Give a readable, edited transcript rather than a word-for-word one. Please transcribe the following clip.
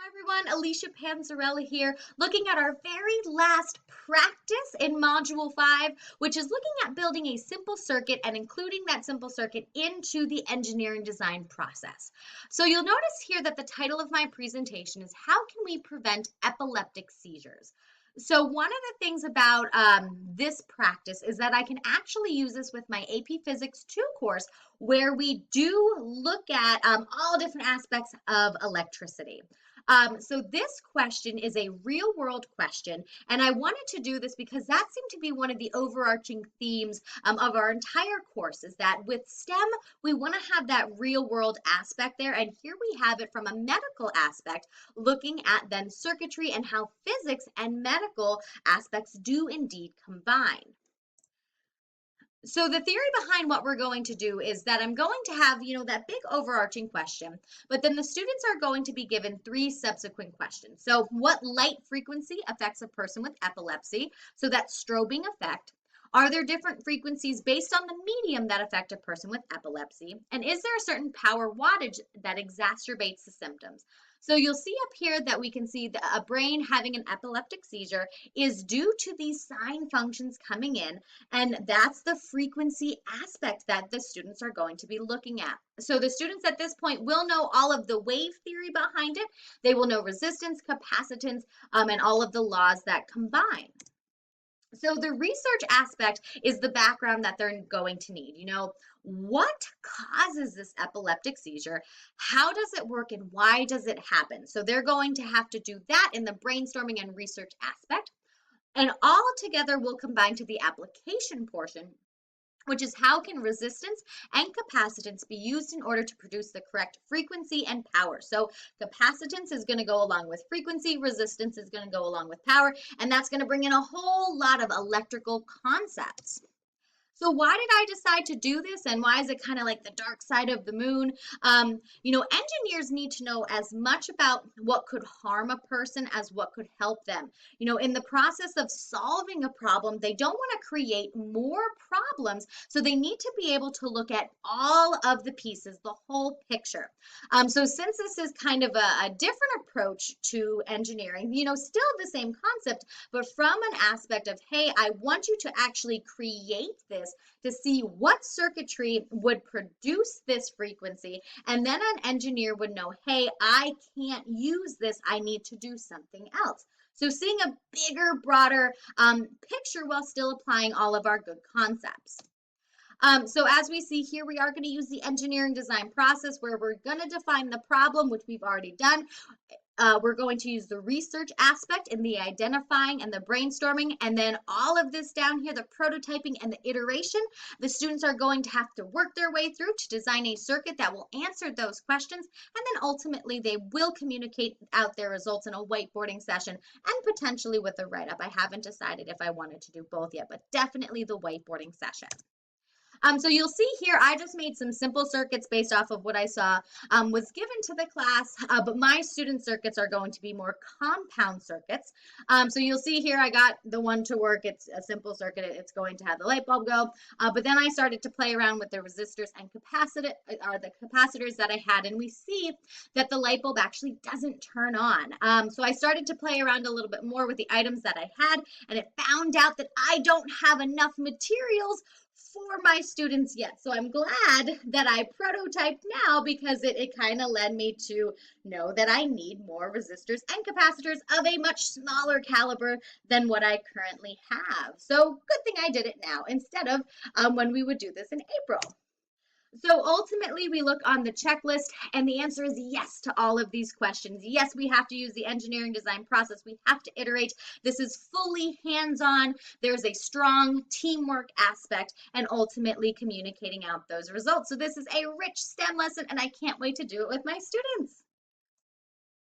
Hi everyone, Alicia Panzarella here, looking at our very last practice in Module 5, which is looking at building a simple circuit and including that simple circuit into the engineering design process. So you'll notice here that the title of my presentation is How Can We Prevent Epileptic Seizures? So one of the things about this practice is that I can actually use this with my AP Physics 2 course, where we do look at all different aspects of electricity. So this question is a real world question, and I wanted to do this because that seemed to be one of the overarching themes of our entire course is that with STEM, we want to have that real world aspect there, and here we have it from a medical aspect, looking at then circuitry and how physics and medical aspects do indeed combine. So the theory behind what we're going to do is that I'm going to have, that big overarching question, but then the students are going to be given 3 subsequent questions. So what light frequency affects a person with epilepsy? So that strobing effect. Are there different frequencies based on the medium that affect a person with epilepsy? And is there a certain power wattage that exacerbates the symptoms? So you'll see up here that we can see that a brain having an epileptic seizure is due to these sign functions coming in, and that's the frequency aspect that the students are going to be looking at. So the students at this point will know all of the wave theory behind it. They will know resistance, capacitance, and all of the laws that combine. So the research aspect is the background that they're going to need. What causes this epileptic seizure? How does it work and why does it happen? So they're going to have to do that in the brainstorming and research aspect. And all together will combine to the application portion, which is how can resistance and capacitance be used in order to produce the correct frequency and power. So capacitance is going to go along with frequency, resistance is going to go along with power, and that's going to bring in a whole lot of electrical concepts. So why did I decide to do this, and why is it kind of like the dark side of the moon? Engineers need to know as much about what could harm a person as what could help them. In the process of solving a problem, they don't want to create more problems, so they need to be able to look at all of the pieces, the whole picture. So since this is kind of a different approach to engineering, still the same concept, but from an aspect of, hey, I want you to actually create this to see what circuitry would produce this frequency, and then an engineer would know, hey, I can't use this, I need to do something else. So seeing a bigger, broader picture while still applying all of our good concepts. So as we see here, we are going to use the engineering design process where we're going to define the problem, which we've already done. We're going to use the research aspect in the identifying and the brainstorming, and then all of this down here, the prototyping and the iteration, the students are going to have to work their way through to design a circuit that will answer those questions, and then ultimately they will communicate out their results in a whiteboarding session and potentially with a write-up. I haven't decided if I wanted to do both yet, but definitely the whiteboarding session. So you'll see here, I just made some simple circuits based off of what I saw was given to the class, but my student circuits are going to be more compound circuits. So you'll see here, I got the one to work. It's a simple circuit. It's going to have the light bulb go, but then I started to play around with the resistors and the capacitors that I had, and we see that the light bulb actually doesn't turn on. So I started to play around a little bit more with the items that I had, and it found out that I don't have enough materials for my students yet. So I'm glad that I prototyped now because it kind of led me to know that I need more resistors and capacitors of a much smaller caliber than what I currently have. So good thing I did it now instead of when we would do this in April. So ultimately, we look on the checklist, and the answer is yes to all of these questions. Yes, we have to use the engineering design process. We have to iterate. This is fully hands-on. There's a strong teamwork aspect, and ultimately communicating out those results. So this is a rich STEM lesson, and I can't wait to do it with my students.